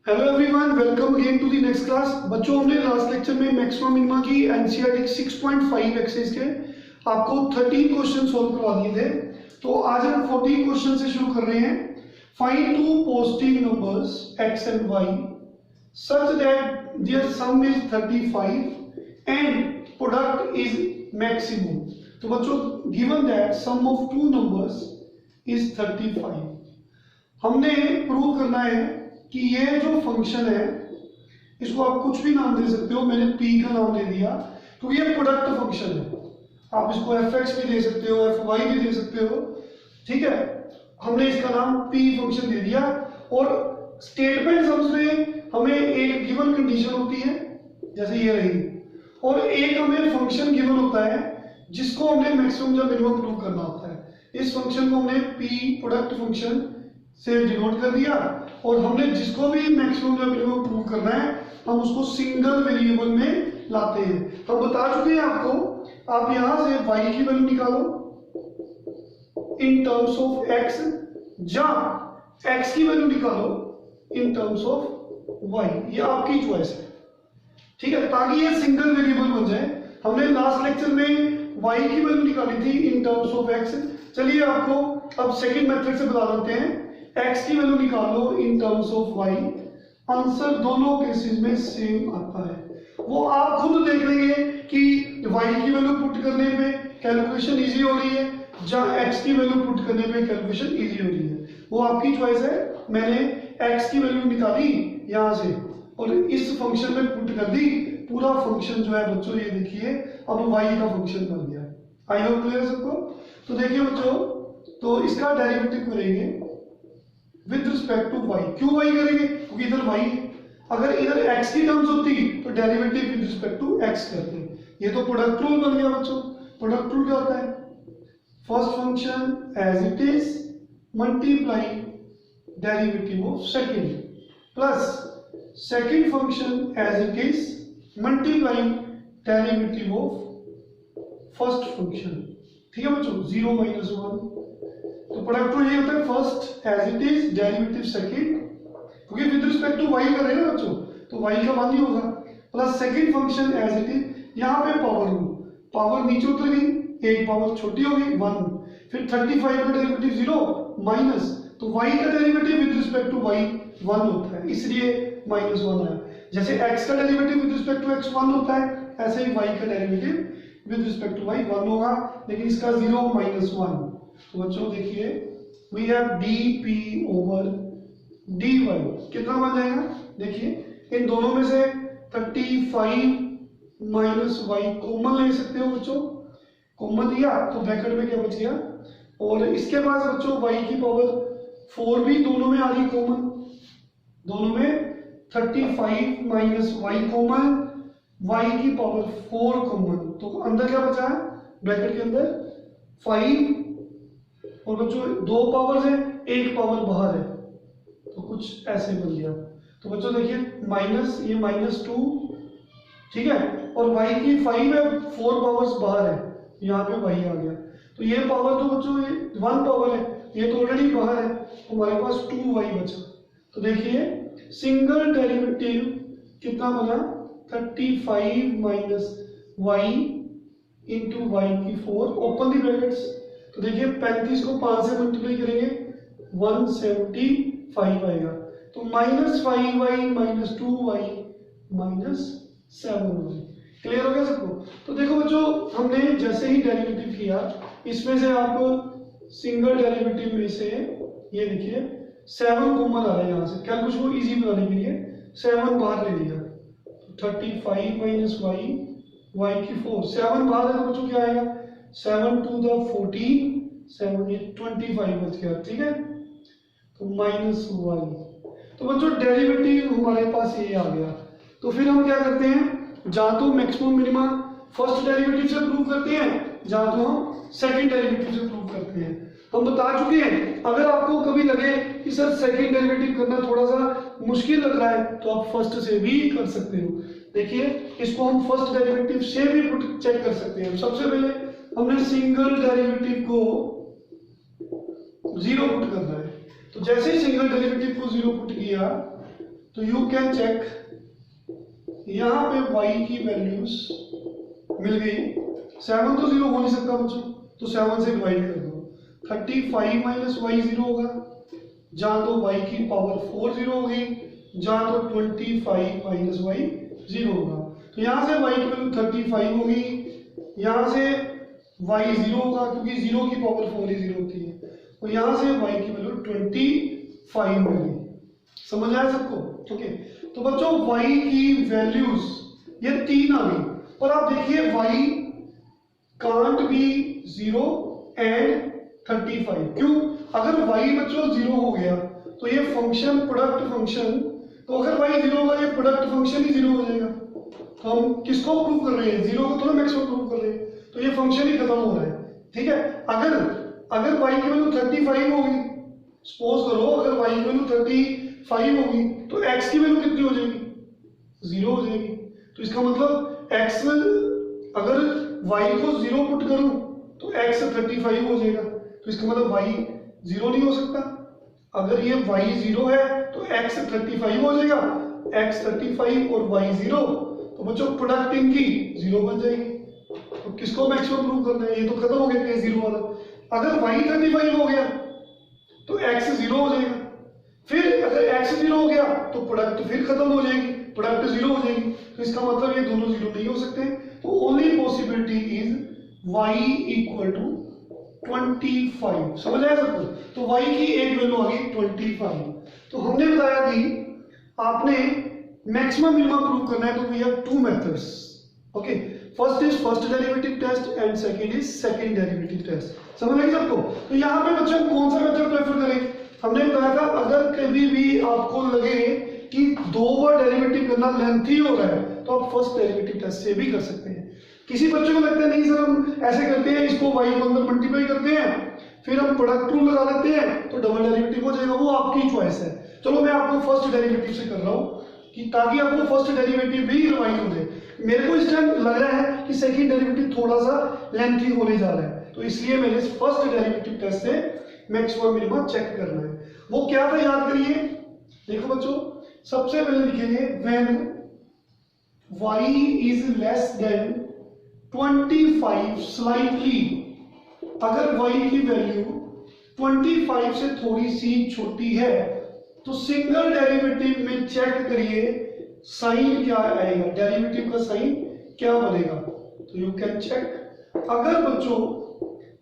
Hello everyone, welcome again to the next class. बच्चों, हमने last lecture में maximum minima की एनसीईआरटी 6.5 एक्सरसाइज के आपको 13 क्वेश्चन सोल्व करवा दिए थे। तो आज हम 14 क्वेश्चन से शुरू कर रहे हैं। Find two positive numbers x and y such that their sum is 35 and product is maximum. तो बच्चों, given that sum of two numbers is 35, हमने प्रूव करना है कि ये जो फंक्शन है इसको आप कुछ भी नाम दे सकते हो। मैंने p का नाम दे दिया क्योंकि ये प्रोडक्ट फंक्शन है। आप इसको fx भी दे सकते हो, fy भी दे सकते हो, ठीक है। हमने इसका नाम p फंक्शन दे दिया और स्टेटमेंट सम्स में हमें एक गिवन कंडीशन होती है जैसे ये रही, और एक हमें फंक्शन गिवन होता है जिसको हमने मैक्सिमम या मिनिमम प्रूव करना होता है। इस फंक्शन को हमने p प्रोडक्ट फंक्शन से डिनोट कर दिया और हमने जिसको भी मैक्सिमम या मिनिमम प्रूव करना है हम उसको सिंगल वेरिएबल में लाते हैं। हम बता चुके हैं आपको, आप यहां से y की वैल्यू निकालो इन टर्म्स ऑफ x या x की वैल्यू निकालो इन टर्म्स ऑफ y, ये आपकी चॉइस है, ठीक है, ताकि ये सिंगल वेरिएबल बन जाए। हमने लास्ट लेक्चर में y की वैल्यू निकाली थी इन टर्म्स ऑफ x। चलिए आपको अब सेकंड मेथड से बता देते हैं, x की वैल्यू निकालो in terms of y। Answer दोनों केसेस में सेम आता है। वो आप खुद देख लेंगे कि y की वैल्यू पुट करने पे कैलकुलेशन इजी हो रही है या x की वैल्यू पुट करने पे कैलकुलेशन इजी हो रही है, वो आपकी चॉइस है। मैंने x की वैल्यू निकाली यहां से और इस फंक्शन में पुट कर दी, पूरा फंक्शन जो है बच्चों ये देखिए अब y का फंक्शन बन गया है। आई होप क्लियर है सबको। तो देखिए बच्चों, तो इसका डेरिवेटिव करेंगे विद रिस्पेक्ट टू y। क्यों y करेंगे? क्योंकि इधर y है। अगर इधर x की टर्म्स होती तो derivative with respect to x करते। ये तो प्रोडक्ट रूल बन गया बच्चों। प्रोडक्ट रूल क्या होता है? First function as it is multiply derivative of second plus second function as it is multiply derivative of first function, ठीक है बच्चों, 0 माइनस 1। तो प्रोडक्ट रूल ये होता है first as it is derivative second, क्योंकि विद रिस्पेक्ट टू y कर रहे हैं ना बच्चों, तो y का मान ही होगा, plus second function as it is. यहाँ पे पावर रूल, पावर नीचे उतर गई, एक पावर छोटी हो गई 1, फिर 35 का डेरिवेटिव 0 माइनस, तो y का derivative with respect to y 1 होता है, इसलिए -1 आया। जैसे x का derivative with respect to x 1 होता है, ऐसे ही y का derivative with respect to y 1 होगा, लेकिन इसका 0 -1। तो बच्चों देखिए, we have dp over dy, कितना बन जाएगा? देखिए इन दोनों में से 35 माइनस y कॉमन ले सकते हो बच्चों, कॉमन लिया तो ब्रैकेट में क्या बच गया, और इसके बाद बच्चों y की पावर 4 भी दोनों में आ रही कॉमन, दोनों में 35 माइनस y कॉमन, y की पावर 4 कॉमन, तो अंदर क्या बचा है ब्रैकेट के अंदर 5, और बच्चों दो पावर्स है, एक पावर बाहर है, तो कुछ ऐसे बन गया। तो बच्चों देखिए माइनस, ये -2, ठीक है, और y की 5 है, 4 पावर्स बाहर है, यहाँ पे y आ गया। तो ये पावर तो बच्चों ये 1 पावर है, ये तो ऑलरेडी बाहर है, हमारे पास 2y बचा। तो देखिए सिंगल डेरिवेटिव कितना बना, 35 माइनस y इंटू y की 4, ओपन दी ब्रैकेट्स। तो देखिए 35 को 5 से मल्टीप्लाई करेंगे 175 आएगा, तो -5y minus 2y minus 7y। Clear हो गया सबको? तो देखो बच्चों, हमने जैसे ही डेरिवेटिव किया, इसमें से आप सिंगल डेरिवेटिव में से ये देखिए 7 कॉमन आ रहा है, यहाँ से कैलकुलेशन को इजी बनाने के लिए 7 बाहर ले लिया, तो 35 माइनस y की 4, 7 बाहर है तो बच्चों क्या आएगा, 7 to the 14, 7 ये 25 बच गया, ठीक है, तो -y। तो बच्चों डेरिवेटिव हमारे पास ये आ गया। तो फिर हम क्या करते हैं, जहां तो मैक्सिमम मिनिमा फर्स्ट डेरिवेटिव से प्रूव करते हैं, जहां तो हम सेकंड डेरिवेटिव से प्रूव करते हैं। हम बता चुके हैं, अगर आपको कभी लगे कि सर सेकंड डेरिवेटिव करना थोड़ा सा मुश्किल लग रहा है, तो आप फर्स्ट से भी कर सकते हो। देखिए इसको हम फर्स्ट डेरिवेटिव से भी चेक कर सकते हैं। सबसे पहले हमने सिंगल डेरिवेटिव को 0 पुट करना है, तो जैसे ही सिंगल डेरिवेटिव को 0 पुट किया तो यू कैन चेक, यहां पे y की वैल्यूज मिल गई। 7 तो 0 हो नहीं सकता बच्चों, तो 7 से डिवाइड कर दो। 35 माइनस y 0 होगा, जहां तो y की पावर 4 0 हो गई, जहां तो 25 माइनस y 0 होगा। तो यहां से y की वैल्यू 35 होगी, यहां से y 0 होगा क्योंकि 0 की पावर 4 ही 0 होती है, तो यहां से y की वैल्यू 25 मिलेगी। समझ आया सबको? ओके, तो बच्चों y की वैल्यूज ये 3 आ गई, और आप देखिए y कांट बी 0 एंड 35। क्यों? अगर y बच्चों 0 हो गया तो ये फंक्शन प्रोडक्ट फंक्शन, तो अगर y 0 होगा ये प्रोडक्ट फंक्शन ही 0 हो जाएगा। तो हम किसको प्रूव कर रहे हैं? 0 को थोड़ा मैक्सिमम प्रूव कर रहे हैं, तो ये फंक्शन ही खत्म हो रहा है। ठीक है, अगर y की वैल्यू 35 होगी, सपोज करो अगर y की वैल्यू 35 होगी तो x की वैल्यू कितनी हो जाएगी? 0 हो जाएगी। तो इसका मतलब x, अगर y को 0 पुट करूं तो x 35 हो जाएगा, तो इसका मतलब y 0 नहीं हो सकता। अगर ये y 0 है तो x 35 हो जाएगा, x 35 और y 0, तो बच्चों प्रोडक्ट इनकी 0 बन जाएगी। तो किसको मैक्सिमम प्रूव करना है? ये तो खत्म हो गया केस 0 वाला। अगर y 35 हो गया तो x 0 हो जाएगा, फिर अगर x 0 हो गया तो प्रोडक्ट फिर खत्म हो जाएगी, प्रोडक्ट 0 हो जाएगी। तो इसका मतलब ये दोनों 0 नहीं हो सकते। तो only possibility is y equal to 25। समझ आया सबको? तो y की एक वैल्यू आ गई 25। तो हमने बताया कि आपने मैक्सिमम मिनिमम प्रूव करना है, तो we have 2 methods. Okay, first is first derivative test and second is second derivative test. समझ आएगी सबको? तो यहाँ पे बच्चों कौन सा मेथड प्रेफर करें? हमने बताया था अगर कभी भी आपको लगे कि 2 बार डेरिवेटिव करना लेंथी हो रहा है तो आप फर्स्ट डेरिवेटिव टेस्ट से भी कर सकते हैं। किसी बच्चे को लगता है नहीं सर हम ऐसे करते हैं, इसको y को अंदर मल्टीप्लाई करते हैं, फिर हम प्रोडक्ट रूल लगा लेते हैं तो डबल डेरिवेटिव हो जाएगा, वो आपकी चॉइस है। चलो मैं आपको फर्स्ट डेरिवेटिव से कर रहा हूँ कि ताकि आपको फर्स्ट डेरिवेटिव भी रिवाइज हो जाए। मेरे को इस टाइम लग रहा है कि सेकंड डेरिवेटिव थोड़ा सा लेंथी होने जा रहा है, तो इसलिए मैंने फर्स्ट डेरिवेटिव टेस्ट से मैक्सिमम मिनिमम चेक करना है। वो क्या था याद करिए, देखो बच्चों सबसे पहले लिखेंगे when y is less than 25 slightly. अगर y की वैल्यू 25 से थोड़ी सी छोटी है तो सिंगल डेरिवेटिव में चेक करिए साइन क्या आएगा, डेरिवेटिव का साइन क्या बनेगा। तो यू कैन चेक, अगर बच्चों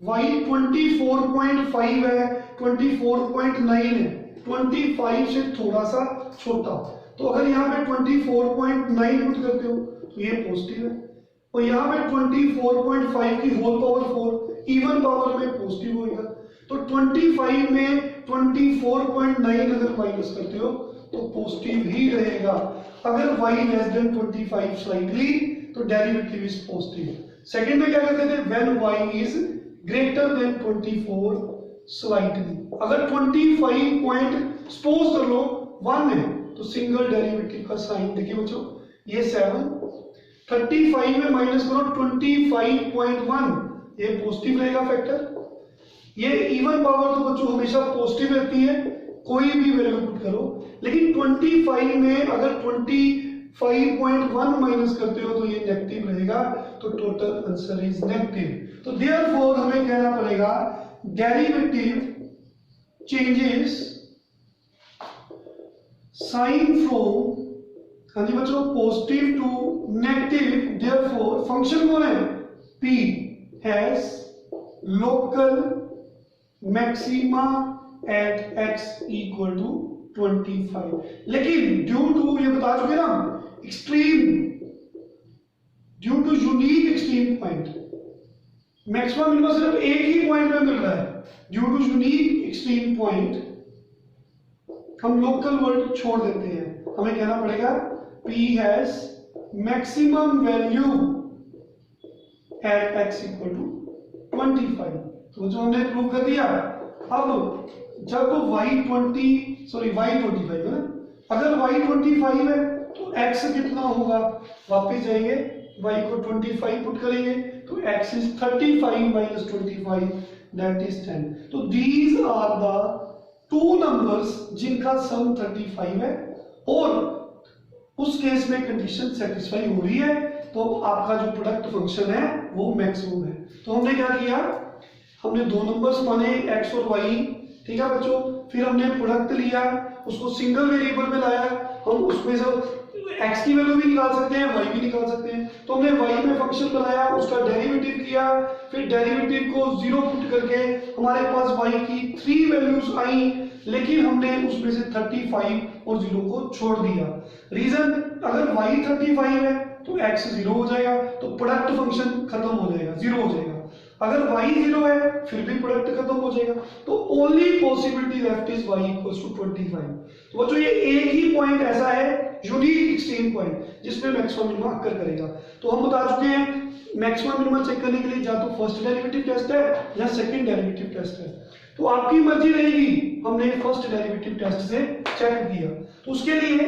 y 24.5 है, 24.9 है, 25 से थोड़ा सा छोटा, तो अगर यहाँ पे 24.9 पुट करते हो तो ये पॉजिटिव है, और यहाँ पे 24.5 की होल पावर 4 इवन पावर में पॉजिटिव होगा। तो 25 में 24.9 अगर माइनस करते हो तो पॉजिटिव ही रहेगा। अगर y लेस देन 25 स्लाइटली तो डेरिवेटिव इज पॉजिटिव। सेकंड में क्या करते थे, when y is greater then 24 slightly. अगर 25 पॉइंट सपोज कर लो 1 है तो सिंगल डेरिवेटिव का साइन देखिए बच्चों, ये 7, 35 में माइनस करो 25.1, ये पॉजिटिव रहेगा फैक्टर। ये इवन पावर तो बच्चों हमेशा पॉजिटिव रहती है, कोई भी वैल्यू पुट करो, लेकिन 25 में अगर 25.1 माइनस करते हो तो ये नेगेटिव रहेगा, तो टोटल आंसर इज नेगेटिव। तो देयरफॉर हमें कहना पड़ेगा डेरिवेटिव चेंजेस साइन फ्रॉम, हाँ जी बच्चों, positive to negative. Therefore function कौन है, p has local maxima at x equal to 25। लेकिन ड्यू टू, ये बता चुके ना, extreme, due to unique extreme point, maximum minimum सिर्फ एक ही पॉइंट में मिल रहा है। Due to unique extreme point हम लोकल वर्ड छोड़ देते हैं, हमें कहना पड़ेगा p has maximum value at x equal to 25। तो जो हमने प्रूव कर दिया। अब जब y25 है ना, अगर y25 है तो x कितना होगा, वापस जाएंगे y को 25 पुट करेंगे तो x is 35 minus 25 that is 10। तो दीज आर द 2 नंबर्स जिनका सम 35 है और उस केस में कंडीशन सेटिस्फाई हो रही है तो आपका जो प्रोडक्ट फंक्शन है वो मैक्सिमम है। तो हमने क्या किया, हमने दो नंबर्स माने x और y, ठीक है बच्चों। फिर हमने प्रोडक्ट लिया, उसको सिंगल वेरिएबल में लाया, हम उसमें से x की वैल्यू भी निकाल सकते हैं, y भी निकाल सकते हैं। तो हमने y में फंक्शन बनाया, उसका डेरिवेटिव किया, फिर डेरिवेटिव को जीरो पुट करके हमारे पास y की 3 वैल्यूज आई, लेकिन हमने उसमें से 35 और 0 को छोड़ दिया। रीजन, अगर y 35 है तो x 0 हो जाएगा, तो प्रोडक्ट फंक्शन खत्म हो जाएगा, 0 हो जाएगा। अगर y 0 है फिर भी प्रोडक्ट खत्म हो जाएगा। तो only possibility left is y equals to 25। तो बच्चों ये एक ही पॉइंट ऐसा है, यूनिक एक्सट्रीम पॉइंट, जिसमें मैक्सिमम मिनिमम अक्कर करेगा। तो हम बता चुके हैं मैक्सिमम मिनिमम चेक करने के लिए या तो फर्स्ट डेरिवेटिव टेस्ट है या सेकंड डेरिवेटिव टेस्ट है। तो आपकी मर्जी रहेगी, हमने फर्स्ट डेरिवेटिव टेस्ट से चेक किया। तो उसके लिए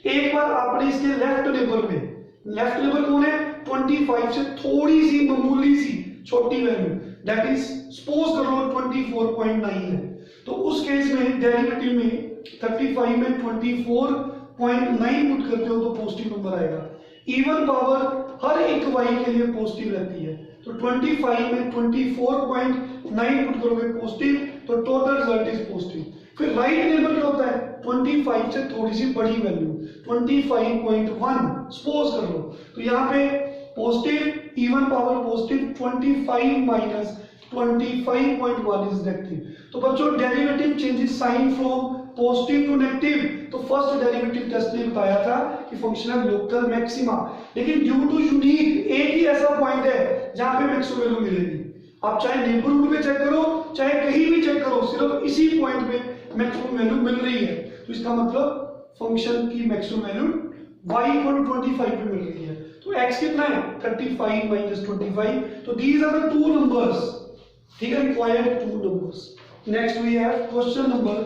एक बार आपने इसके लेफ्ट नेबर में, लेफ्ट नेबर कौन है, 25 से थोड़ी सी मामूली सी छोटी वैल्यू, दैट इज सपोज कर लो 24.9 है, तो उस केस में डेरिवेटिव में 35 में 24.9 पुट करते हो तो पॉजिटिव नंबर आएगा। इवन पावर हर एक y के लिए पॉजिटिव रहती है, तो 25 में 24.9 पुट करोगे पॉजिटिव, तो टोटल रिजल्ट इज पॉजिटिव। फिर राइट नेबर क्या होता है, 25 से थोड़ी सी बड़ी वैल्यू 25.1 सपोज कर लो, तो यहाँ पे positive, even power positive, 25 minus 25.1 is negative. तो बच्चों derivative changes sign from positive to negative. तो फर्स्ट डेरिवेटिव टेस्ट ने बताया था कि फंक्शन है लोकल मैक्सिमा, लेकिन ड्यू टू यूनिक एक ही ऐसा पॉइंट है जहां पे मैक्सिमम वैल्यू मिलेगी। आप चाहे नेबरहुड में चेक करो, चाहे कहीं भी चेक करो, सिर्फ इसी पॉइंट पे मैक्सिमम वैल्यू मिल रही है। तो इसका मतलब फंक्शन की maximum value y equal to 25 पे मिल रही है। तो x कितना है, 35 माइनस 25। तो these are the two numbers, ठीक है, required two numbers. Next we have question number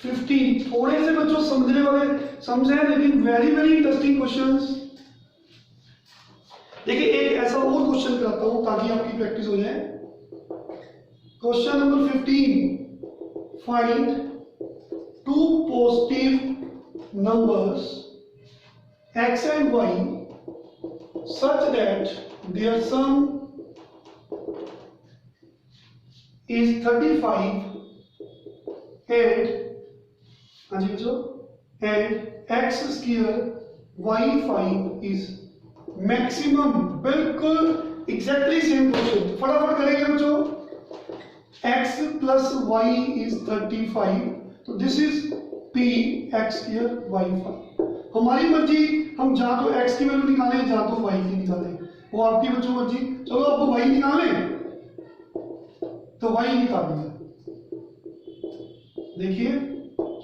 15। थोड़े से बच्चों समझने वाले समझे हैं, लेकिन वेरी वेरी इंटरेस्टिंग क्वेश्चंस। देखिए एक ऐसा और क्वेश्चन कराता हूं ताकि आपकी प्रैक्टिस हो जाए। Question number 15, find two positive numbers x and y such that their sum is 35 and x square y 5 is maximum। बिल्कुल एग्जैक्टली सेम क्वेश्चन, फटाफट करेंगे बच्चों। x plus y is 35, तो this is p x square y 5। हमारी मर्जी, हम जहां तो x की वैल्यू निकालें जहां तो y की निकालें, वो आपकी बच्चों मर्जी। चलो आपको y निकालें तो y निकाल दिया। देखिए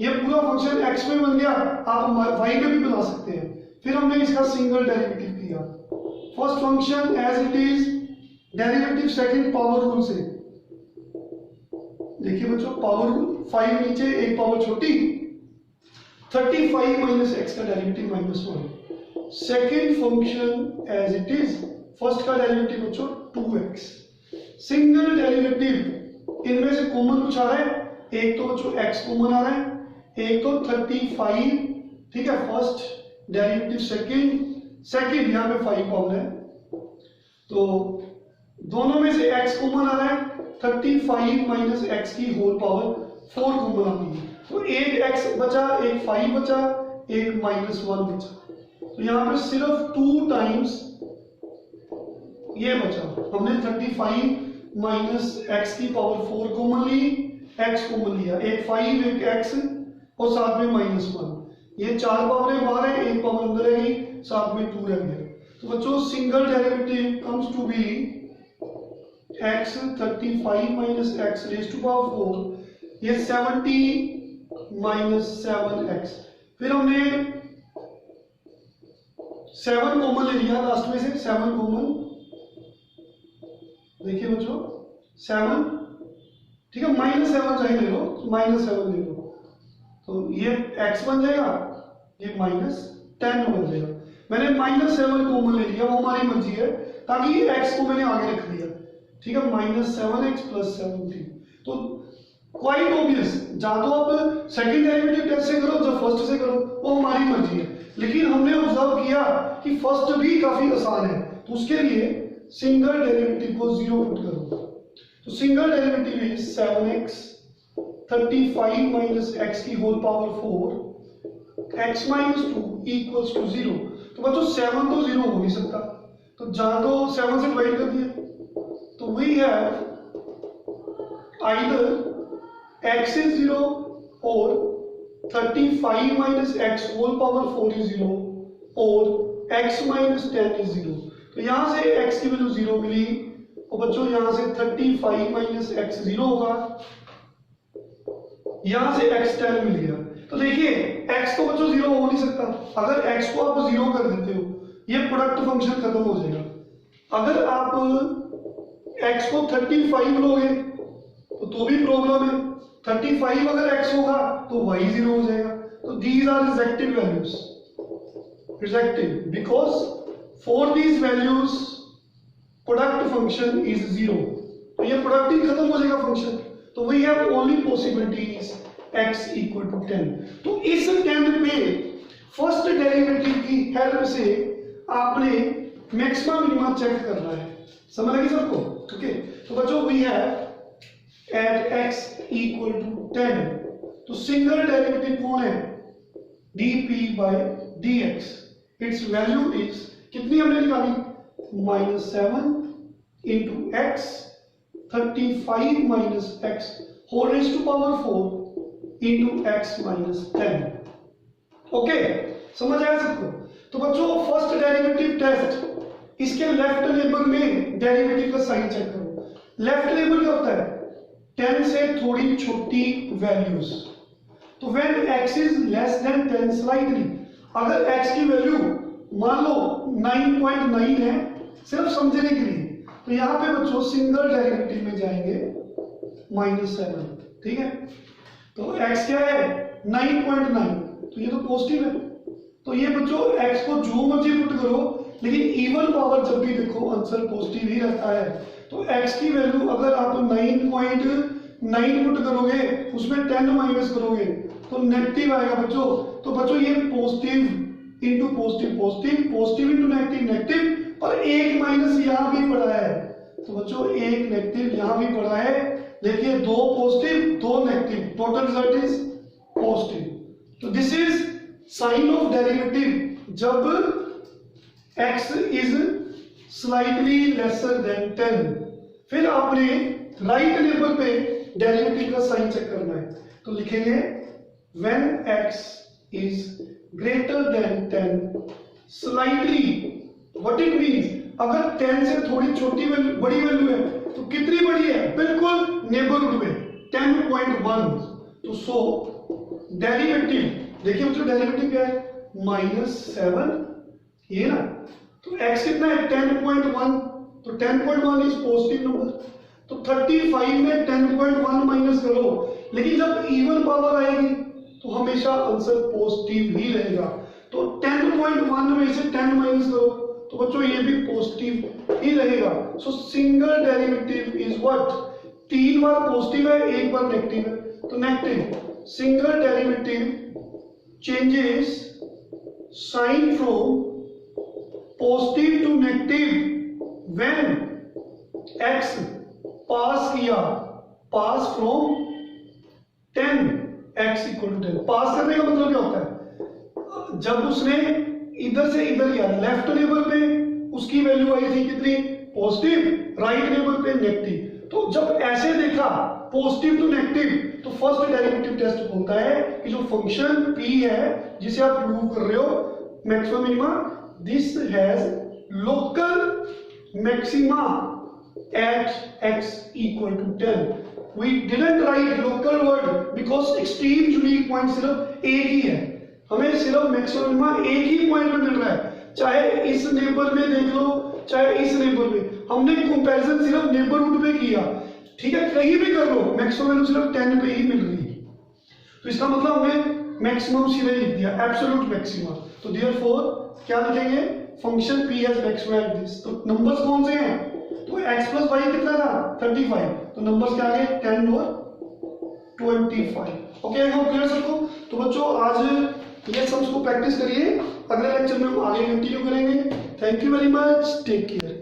ये पूरा फंक्शन x में बन गया, आप y में भी बना सकते हैं। फिर हमने इसका सिंगल डेरिवेटिव किया, first function as it is, derivative second power rule से। देखिए बच्चों पावर रूल, 5 नीचे एक पावर छोटी, 35 माइनस x का derivative -1। Second function as it is, first का डेरिवेटिव बच्चों 2x, सिंगल डेरिवेटिव। इनमें से कॉमन कुछ आ रहा है, एक तो बच्चों x कॉमन आ रहा है, एक तो 35, ठीक है, फर्स्ट डेरिवेटिव सेकेंड यहाँ पे 5 पावर है, तो दोनों में से x कॉमन आ रहा है, 35 माइनस x की होल पावर 4 कॉमन आती है। तो एक x बचा, एक 5 बचा, एक -1 बचा, तो यहां पे सिर्फ 2 टाइम्स ये बचा। हमने 35 माइनस x की पावर 4 कॉमन ली, x कॉमन लिया, एक 5 एक x और साथ में -1। ये 4 पावरें बाहर है, एक पावर अंदर रहेगी, साथ में 2 रह गया। तो बच्चों single derivative comes to be x 35 minus x raise to power 4, ये 70 माइनस 7x। फिर हमने 7 कॉमन ले लिया लास्ट में से, 7 कॉमन, देखिए बच्चों 7, ठीक है, -7 चाहे ले लो, -7 ले लो, तो ये x बन जाएगा, ये -10 बन जाएगा। मैंने -7 कॉमन ले लिया, वो हमारी मर्जी है, ताकि x को मैंने आगे रख दिया, ठीक है, -7x + 70। तो क्वाइट ऑब्वियस, जहां तो आप सेकंड डेरिवेटिव टेस्ट से करो, जब फर्स्ट से करो, वो हमारी मर्जी। इजी है, लेकिन हमने ऑब्जर्व किया कि फर्स्ट भी काफी आसान है, तो उसके लिए सिंगल डेरिवेटिव को 0 पुट करो। तो single derivative is 7x 35 minus x की whole power 4 x minus 2 equals to 0। तो बच्चों 7 तो 0 हो नहीं सकता, तो जहां तो 7 से डिवाइड कर दिया, तो we have either x is 0 or 35 minus x whole power 4 is 0 or x minus 10 is 0। तो यहां से x की वैल्यू 0 मिली, और बच्चों यहां से 35 माइनस x 0 होगा, यहां से x 10 मिल गया। तो देखिए x तो बच्चों 0 हो नहीं सकता, अगर x को आप 0 कर देते हो ये प्रोडक्ट फंक्शन खत्म हो जाएगा। अगर आप x को 35 लोगे तो भी प्रॉब्लम है, 35 अगर x होगा तो y 0 हो जाएगा। तो these are rejected values, rejected because for these values product function is 0। तो ये प्रोडक्ट ही खत्म हो जाएगा फंक्शन, तो we have only possibilities x equal to 10। तो इस 10 पे फर्स्ट डेरिवेटिव की हेल्प से आपने मैक्सिमा मिनिमा चेक करना है, समझ लगी सबको? ओके, तो बच्चों we have at x equal to 10, तो सिंगल डेरिवेटिव कौन है? dp by dx, its value is कितनी हमने निकाली? -7 into x 35 minus x whole raised to power 4 into x minus 10। Okay, समझ आया सबको? तो बच्चों फर्स्ट डेरिवेटिव टेस्ट, इसके लेफ्ट नेबर में डेरिवेटिव का साइन चेक करो। लेफ्ट नेबर क्या होता है? 10 से थोड़ी छोटी वैल्यूज। तो when x is less than 10 slightly, अगर x की वैल्यू मान लो 9.9 है, सिर्फ समझने के लिए, तो यहां पे बच्चों सिंगल डेरिवेटिव में जाएंगे -7, ठीक है? तो x क्या है? 9.9, तो ये तो पॉजिटिव है, तो ये बच्चों x को जो मर्जी पुट करो, लेकिन इवन पावर जब भी देखो आंसर पॉजिटिव ही रहता है। तो x की वैल्यू अगर आप 9.9 पुट करोगे, उसमें 10 माइनस करोगे तो नेगेटिव आएगा बच्चों। तो बच्चों ये positive into positive, positive positive into negative, negative, और एक माइनस यहां भी पड़ा है, तो बच्चों एक नेगेटिव यहां भी पड़ा है। देखिए दो पॉजिटिव दो negative, total result is positive. तो this is sign of derivative जब x is slightly lesser than 10। फिर आपने राइट नेबर पे डेरिवेटिव का साइन चेक करना है, तो लिखेंगे when x is greater than 10 slightly. What it means, अगर 10 से थोड़ी छोटी वैल्यू बड़ी वैल्यू है, तो कितनी बड़ी है? बिल्कुल नेबरहुड में 10.1। तो सो डेरिवेटिव, देखिए बच्चों डेरिवेटिव क्या है? -7, ये ना, तो x कितना है? 10.1, तो 10.1 इज पॉजिटिव नंबर, तो 35 में 10.1 माइनस करो, लेकिन जब इवन पावर आएगी तो हमेशा आंसर पॉजिटिव ही रहेगा। तो 10.1 में से 10 माइनस करो, तो बच्चों ये भी पॉजिटिव ही रहेगा। सो single derivative is what? 3 bar positive है, 1 बार नेगेटिव है, तो negative. Single derivative changes sign from positive to negative when x pass किया, pass from 10 x equal to 10। पास करने का मतलब क्या होता है? जब उसने इधर से इधर गया, लेफ्ट नेबर पे उसकी वैल्यू आई थी कितनी? पॉजिटिव, राइट नेबर पे नेगेटिव। तो जब ऐसे देखा पॉजिटिव टू नेगेटिव, तो फर्स्ट डेरिवेटिव टेस्ट बोलता है कि जो फंक्शन p है जिसे आप प्रूव कर रहे हो maxima minima, this has local maxima at x equal to 10। We didn't write local word because extreme unique point सिर्फ एक ही है, हमें सिर्फ मैक्सिमा मिनिमा एक ही पॉइंट में मिल रहा है, चाहे इस नेबर में देख लो चाहे इस नेबर में। हमने कंपैरिजन सिर्फ नेबरहुड पे किया, ठीक है? कहीं भी कर लो मैक्सिमम वैल्यू सिर्फ 10 पे ही मिल रही है, तो इसका मतलब हमने मैक्सिमम सीधे लिख दिया, एब्सोल्यूट मैक्सिमम। तो देयरफॉर क्या लिखेंगे? Function p has maxima at this. तो नंबर्स कौन से हैं? तो x प्लस y कितना था? 35। तो नंबर्स क्या आ गए? 10 और 25। ओके, आई होप क्लियर सबको। तो बच्चों आज ये सम्स को प्रैक्टिस करिए, अगले लेक्चर में हम आगे कंटिन्यू करेंगे। Thank you very much, take care.